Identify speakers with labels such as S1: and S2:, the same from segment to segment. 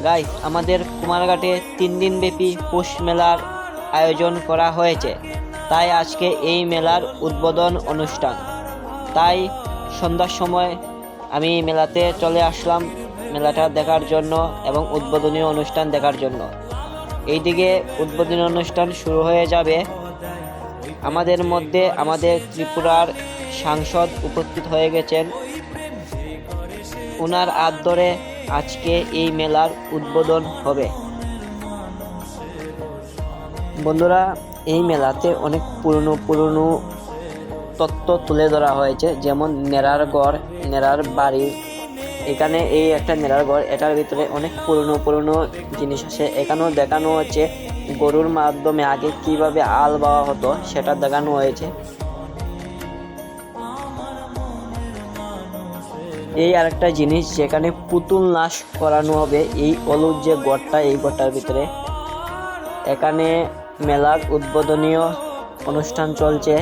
S1: Guys, আমাদের কুমারঘাটে 3 দিন ব্যাপী পৌষ মেলার আয়োজন করা হয়েছে। তাই আজকে এই মেলার উদ্বোধন অনুষ্ঠান। তাই সন্ধ্যার সময় আমি মেলাতে চলে আসলাম মেলাটা দেখার জন্য এবং উদ্বোধনী অনুষ্ঠান দেখার জন্য। এইদিকে উদ্বোধনী অনুষ্ঠান শুরু হয়ে যাবে। আমাদের মধ্যে আমাদের ত্রিপুরার সাংসদ উপস্থিত হয়ে গেছেন। ওনার হাত ধরে আজকে এই মেলার উদ্বোধন হবে। বন্ধুরা, এই মেলাতে অনেক পুরনো তত্ত্ব তুলে ধরা হয়েছে, যেমন নেড়ার ঘর, নেড়ার বাড়ি। এখানে এই একটা নেড়ার ঘর, এটার ভিতরে অনেক পুরনো জিনিস আছে। এখানেও দেখানো হচ্ছে গরুর মাধ্যমে আগে কিভাবে আল বাওয়া হতো, সেটা দেখানো হয়েছে। এই আরেকটা জিনিস, যেখানে পুতুল নাচ করানো হবে এই হলুদ যে ঘরটা, এই ঘরটার ভিতরে। এখানে মেলার উদ্বোধনীয় অনুষ্ঠান চলছে।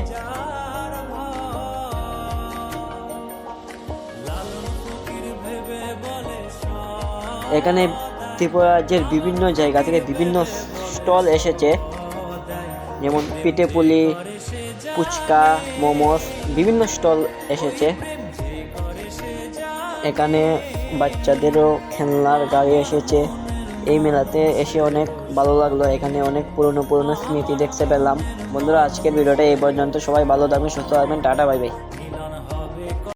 S1: এখানে ত্রিপুরা রাজ্যের বিভিন্ন জায়গা থেকে বিভিন্ন স্টল এসেছে, যেমন পিঠেপুলি, ফুচকা, মোমোস, বিভিন্ন স্টল এসেছে। এখানে বাচ্চাদেরও খেলনার গাড়ি এসেছে। এই মেলাতে এসে অনেক ভালো লাগলো। এখানে অনেক পুরনো স্মৃতি দেখতে পেলাম। বন্ধুরা, আজকের ভিডিওটা এই পর্যন্ত। সবাই ভালো থাকবেন, সুস্থ থাকবেন। Tata, bye bye.